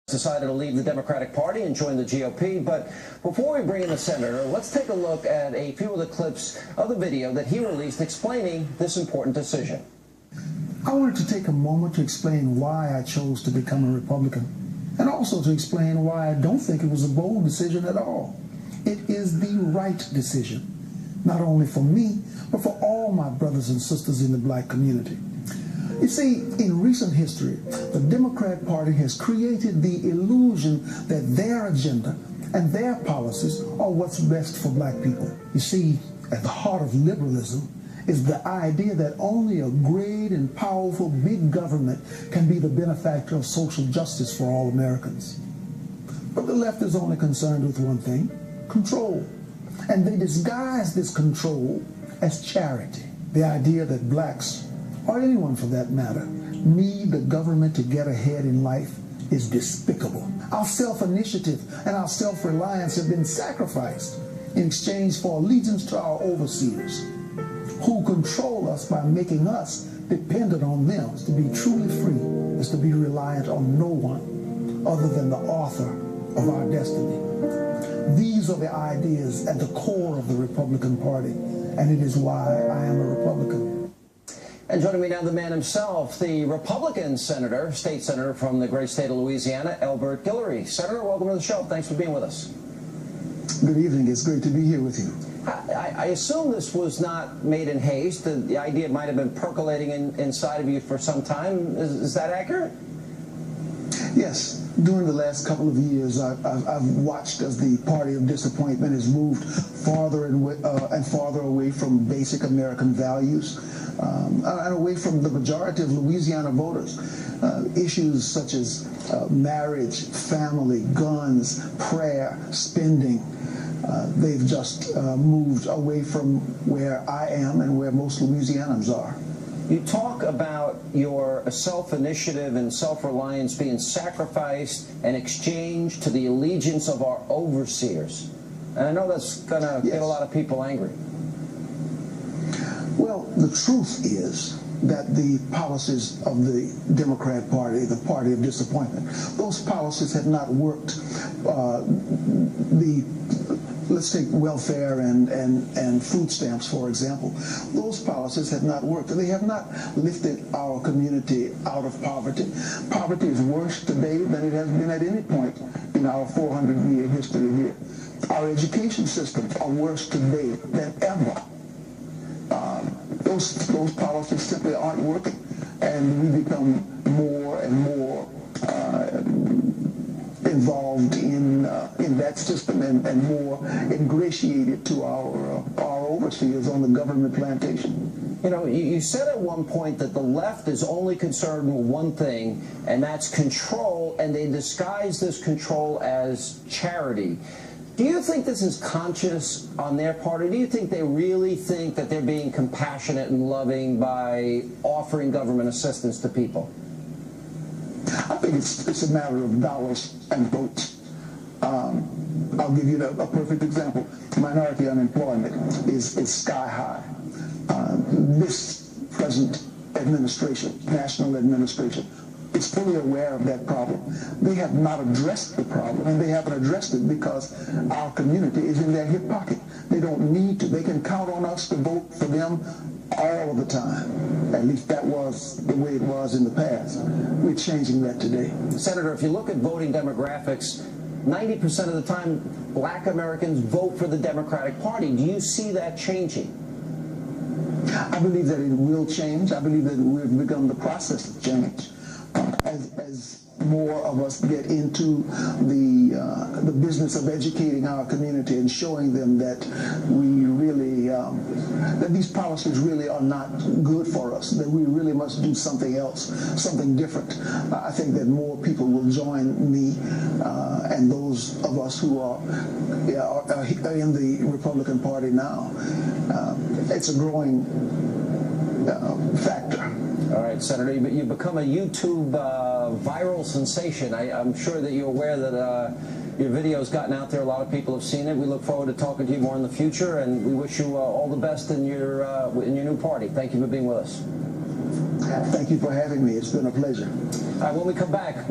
Decided to leave the Democratic Party and join the GOP. But before we bring in the senator, let's take a look at a few of the clips of the video that he released explaining this important decision. I wanted to take a moment to explain why I chose to become a Republican, and also to explain why I don't think it was a bold decision at all. It is the right decision, not only for me, but for all my brothers and sisters in the black community. You see, in recent history, the Democrat Party has created the illusion that their agenda and their policies are what's best for black people. You see, at the heart of liberalism is the idea that only a great and powerful big government can be the benefactor of social justice for all Americans. But the left is only concerned with one thing: control. And they disguise this control as charity. The idea that blacks, or anyone for that matter, need the government to get ahead in life is despicable. Our self-initiative and our self-reliance have been sacrificed in exchange for allegiance to our overseers, who control us by making us dependent on them. To be truly free is to be reliant on no one other than the author of our destiny. These are the ideas at the core of the Republican Party, and it is why I am a Republican. And joining me now, the man himself, the Republican senator, state senator from the great state of Louisiana, Elbert Guillory. Senator, welcome to the show. Thanks for being with us. Good evening. It's great to be here with you. I assume this was not made in haste. The idea might have been percolating inside of you for some time. Is that accurate? Yes. During the last couple of years, I've watched as the party of disappointment has moved farther and farther away from basic American values and away from the majority of Louisiana voters. Issues such as marriage, family, guns, prayer, spending, they've just moved away from where I am and where most Louisianans are. You talk about your self-initiative and self-reliance being sacrificed and exchanged to the allegiance of our overseers. And I know that's going to get a lot of people angry. Well, the truth is that the policies of the Democrat Party, the party of disappointment, those policies have not worked. Let's take welfare and food stamps, for example. Those policies have not worked. They have not lifted our community out of poverty. Poverty is worse today than it has been at any point in our 400-year history here. Our education systems are worse today than ever. Those policies simply aren't working, and we become more and more involved in that system and more ingratiated to our overseers on the government plantation. You know, you said at one point that the left is only concerned with one thing, and that's control, and they disguise this control as charity. Do you think this is conscious on their part, or do you think they really think that they're being compassionate and loving by offering government assistance to people? I think it's a matter of dollars and votes. I'll give you a perfect example. Minority unemployment is sky high. This present administration, national administration, is fully aware of that problem. They have not addressed the problem, and they haven't addressed it because our community is in their hip pocket. They don't need to. They can count on us to vote for them all the time. At least that was the way it was in the past. We're changing that today. Senator, if you look at voting demographics, 90% of the time, black Americans vote for the Democratic Party. Do you see that changing? I believe that it will change. I believe that we've begun the process of change. As more of us get into the business of educating our community and showing them that we really, that these policies really are not good for us, that we really must do something else, something different. I think that more people will join me and those of us who are in the Republican Party now. It's a growing factor. All right, Senator, you've become a YouTube viral sensation. I'm sure that you're aware that your video's gotten out there. A lot of people have seen it. We look forward to talking to you more in the future, and we wish you all the best in your new party. Thank you for being with us. Thank you for having me. It's been a pleasure. All right, when we come back...